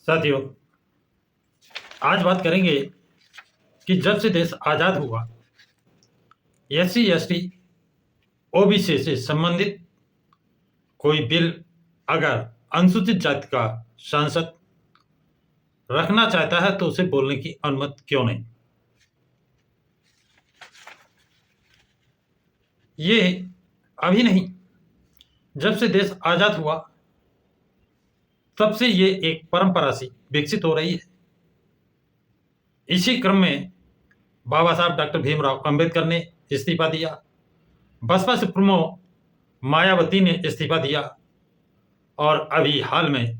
साथियों, आज बात करेंगे कि जब से देश आजाद हुआ, एससी एसटी ओबीसी से संबंधित कोई बिल अगर अनुसूचित जाति का सांसद रखना चाहता है तो उसे बोलने की अनुमति क्यों नहीं। ये अभी नहीं, जब से देश आजाद हुआ तब से ये एक परंपरा सी विकसित हो रही है। इसी क्रम में बाबा साहब डॉक्टर भीमराव अंबेडकर ने इस्तीफा दिया, बसपा सुप्रीमो मायावती ने इस्तीफा दिया और अभी हाल में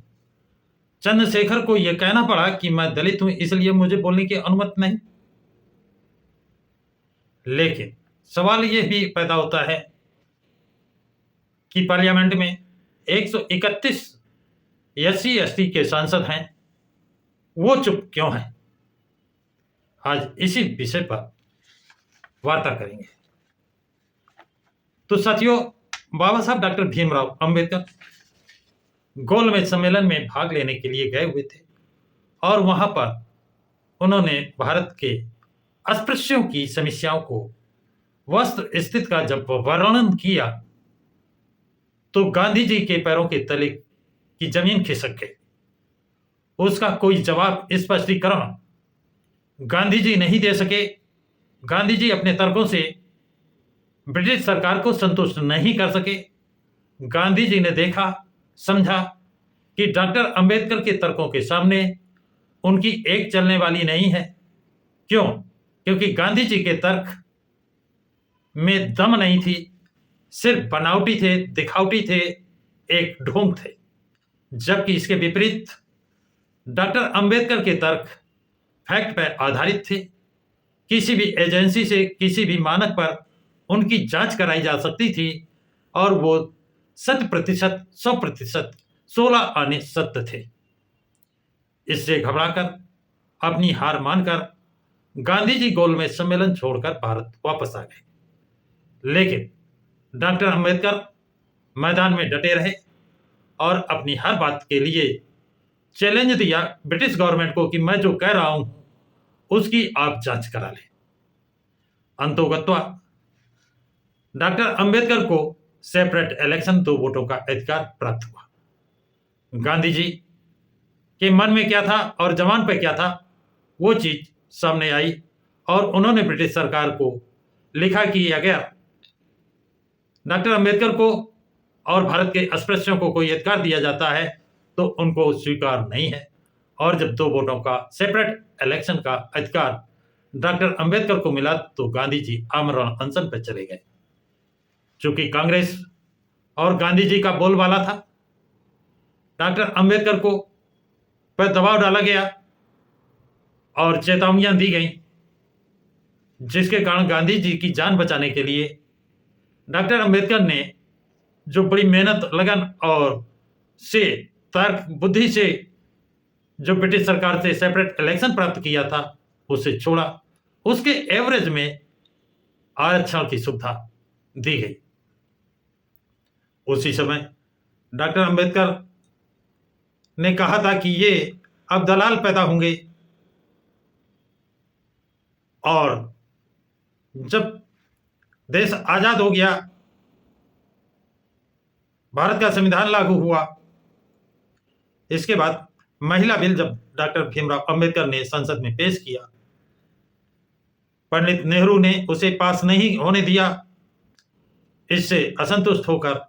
चंद्रशेखर को यह कहना पड़ा कि मैं दलित हूं इसलिए मुझे बोलने की अनुमति नहीं। लेकिन सवाल यह भी पैदा होता है कि पार्लियामेंट में 131 एससी एसटी के सांसद हैं, वो चुप क्यों हैं। आज इसी विषय पर वार्ता करेंगे। तो साथियों, बाबा साहब डॉक्टर भीमराव अंबेडकर गोलमेज सम्मेलन में भाग लेने के लिए गए हुए थे और वहां पर उन्होंने भारत के अस्पृश्यों की समस्याओं को, वस्त्र स्थिति का जब वर्णन किया तो गांधी जी के पैरों के तले की जमीन खिसक गई। उसका कोई जवाब, स्पष्टीकरण गांधी जी नहीं दे सके। गांधी जी अपने तर्कों से ब्रिटिश सरकार को संतुष्ट नहीं कर सके। गांधी जी ने देखा, समझा कि डॉक्टर अंबेडकर के तर्कों के सामने उनकी एक चलने वाली नहीं है। क्यों? क्योंकि गांधी जी के तर्क में दम नहीं थी, सिर्फ बनावटी थे, दिखावटी थे, एक ढोंग थे। जबकि इसके विपरीत डॉक्टर अंबेडकर के तर्क फैक्ट पर आधारित थे। किसी भी एजेंसी से, किसी भी मानक पर उनकी जांच कराई जा सकती थी और वो 100%, 100%, 16 आने सत्य थे। इससे घबराकर, अपनी हार मानकर गांधी जी गोलमेज सम्मेलन छोड़कर भारत वापस आ गए। लेकिन डॉक्टर अंबेडकर मैदान में डटे रहे और अपनी हर बात के लिए चैलेंज दिया ब्रिटिश गवर्नमेंट को कि मैं जो कह रहा हूं उसकी आप जांच करा लें। अंतोगत्वा डॉक्टर अंबेडकर को सेपरेट इलेक्शन, 2 वोटों का अधिकार प्राप्त हुआ। गांधी जी के मन में क्या था और जवान पे क्या था, वो चीज सामने आई और उन्होंने ब्रिटिश सरकार को लिखा कि अगर डॉक्टर अंबेडकर को और भारत के अस्पृश्यों को कोई अधिकार दिया जाता है तो उनको स्वीकार नहीं है। और जब 2 वोटों का सेपरेट इलेक्शन का अधिकार डॉक्टर अंबेडकर को मिला तो गांधी जी आमरण अनशन पर चले गए। चूंकि कांग्रेस और गांधी जी का बोलबाला था, डॉक्टर अंबेडकर को पर दबाव डाला गया और चेतावनियां दी गई, जिसके कारण गांधी जी की जान बचाने के लिए डॉक्टर अंबेडकर ने जो बड़ी मेहनत, लगन और से तर्क बुद्धि से जो ब्रिटिश सरकार से सेपरेट इलेक्शन प्राप्त किया था उसे छोड़ा। उसके एवरेज में आरक्षण की सुविधा दी गई। उसी समय डॉक्टर अंबेडकर ने कहा था कि ये अब दलाल पैदा होंगे और जब देश आजाद हो गया, भारत का संविधान लागू हुआ, इसके बाद महिला बिल जब डॉक्टर भीमराव अंबेडकर ने संसद में पेश किया, पंडित नेहरू ने उसे पास नहीं होने दिया। इससे असंतुष्ट होकर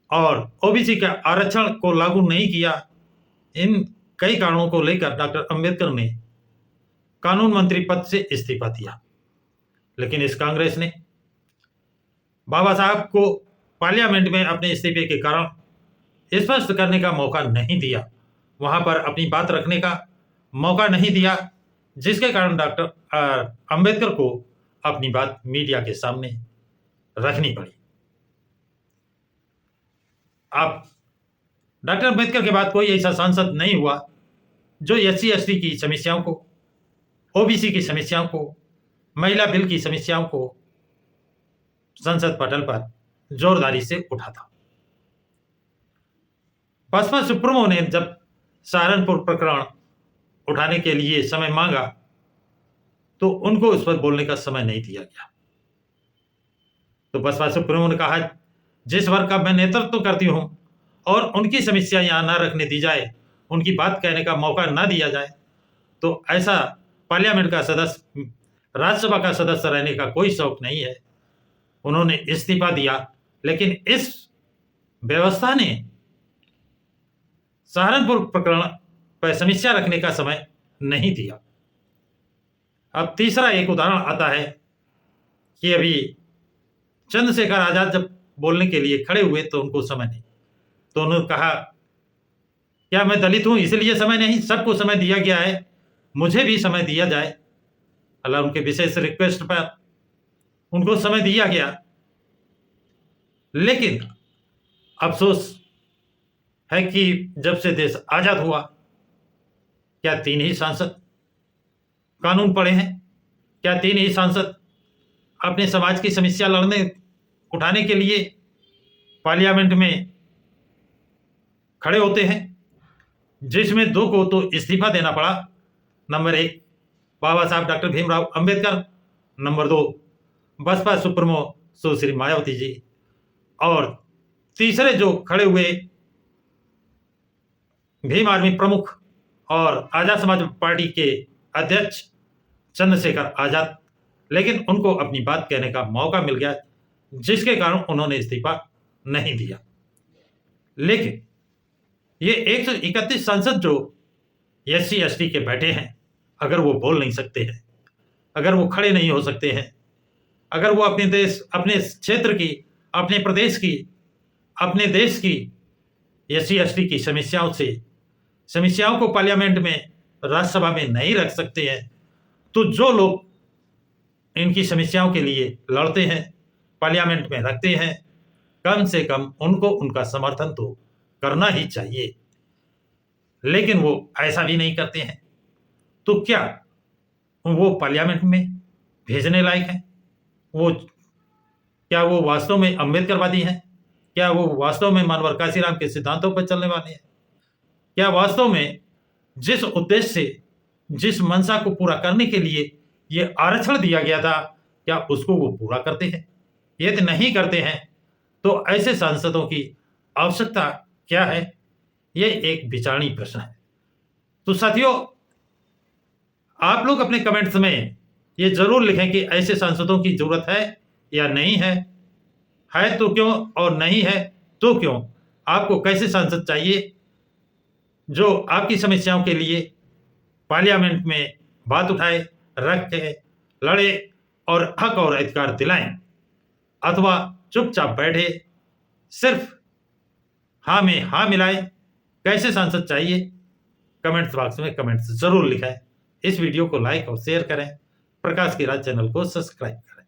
और ओबीसी के आरक्षण को लागू नहीं किया। इन कई कारणों को लेकर डॉक्टर अंबेडकर ने कानून मंत्री पद से इस्तीफा दिया। लेकिन इस कांग्रेस ने बाबा साहब को पार्लियामेंट में अपने इस्तीफे के कारण स्पष्ट करने का मौका नहीं दिया, वहां पर अपनी बात रखने का मौका नहीं दिया, जिसके कारण डॉक्टर अंबेडकर को अपनी बात मीडिया के सामने रखनी पड़ी। अब डॉक्टर अंबेडकर के बाद कोई ऐसा सांसद नहीं हुआ जो एससी एसटी की समस्याओं को, ओबीसी की समस्याओं को, महिला बिल की समस्याओं को संसद पटल पर जोरदारी से उठा था। बसपा सुप्रीमो ने जब सहारनपुर प्रकरण उठाने के लिए समय मांगा तो उनको उस पर बोलने का समय नहीं दिया गया। तो बसपा सुप्रीमो ने कहा, जिस वर्ग का मैं नेतृत्व करती हूं और उनकी समस्या यहां ना रखने दी जाए, उनकी बात कहने का मौका ना दिया जाए, तो ऐसा पार्लियामेंट का सदस्य, राज्यसभा का सदस्य रहने का कोई शौक नहीं है। उन्होंने इस्तीफा दिया, लेकिन इस व्यवस्था ने सहारनपुर प्रकरण पर समीक्षा रखने का समय नहीं दिया। अब तीसरा एक उदाहरण आता है कि अभी चंद्रशेखर आजाद जब बोलने के लिए खड़े हुए तो उनको समय नहीं, तो उन्होंने कहा, क्या मैं दलित हूं इसलिए समय नहीं? सबको समय दिया गया है, मुझे भी समय दिया जाए। अल्लाह, उनके विशेष रिक्वेस्ट पर उनको समय दिया गया, लेकिन अफसोस है कि जब से देश आजाद हुआ, क्या 3 ही सांसद कानून पढ़े हैं? क्या 3 ही सांसद अपने समाज की समस्या उठाने के लिए पार्लियामेंट में खड़े होते हैं, जिसमें 2 को तो इस्तीफा देना पड़ा। Number 1 Baba Saheb doctor Bhimrao Ambedkar, number 2 BSP supremo Sushri Mayawati ji, और तीसरे जो खड़े हुए भीम आर्मी प्रमुख और आजाद समाज पार्टी के अध्यक्ष चंद्रशेखर आजाद, लेकिन उनको अपनी बात कहने का मौका मिल गया, जिसके कारण उन्होंने इस्तीफा नहीं दिया। लेकिन ये 131 सांसद जो SC ST के बैठे हैं, अगर वो बोल नहीं सकते हैं, अगर वो खड़े नहीं हो सकते हैं, अगर वो अपने देश, अपने क्षेत्र की, अपने प्रदेश की, अपने देश की SC ST की समस्याओं को पार्लियामेंट में, राज्यसभा में नहीं रख सकते हैं, तो जो लोग इनकी समस्याओं के लिए लड़ते हैं, पार्लियामेंट में रखते हैं, कम से कम उनको उनका समर्थन तो करना ही चाहिए। लेकिन वो ऐसा भी नहीं करते हैं, तो क्या वो पार्लियामेंट में भेजने लायक हैं? क्या वो वास्तव में अंबेडकरवादी हैं? क्या वो वास्तव में मानवर काशीराम के सिद्धांतों पर चलने वाले हैं? क्या वास्तव में जिस उद्देश्य से, जिस मंशा को पूरा करने के लिए ये आरक्षण दिया गया था, क्या उसको वो पूरा करते हैं? यदि नहीं करते हैं तो ऐसे सांसदों की आवश्यकता क्या है? ये एक विचारणीय प्रश्न है। तो साथियों, आप लोग अपने कमेंट्स में ये जरूर लिखें कि ऐसे सांसदों की जरूरत है या नहीं है तो क्यों, और नहीं है तो क्यों? आपको कैसे सांसद चाहिए जो आपकी समस्याओं के लिए पार्लियामेंट में बात उठाए, रखे, लड़े और हक और अधिकार दिलाएं, अथवा चुपचाप बैठे सिर्फ हाँ में हाँ मिलाए? कैसे सांसद चाहिए? कमेंट्स बॉक्स में कमेंट्स जरूर लिखें। इस वीडियो को लाइक और शेयर करें। प्रकाश की राज चैनल को सब्सक्राइब करें।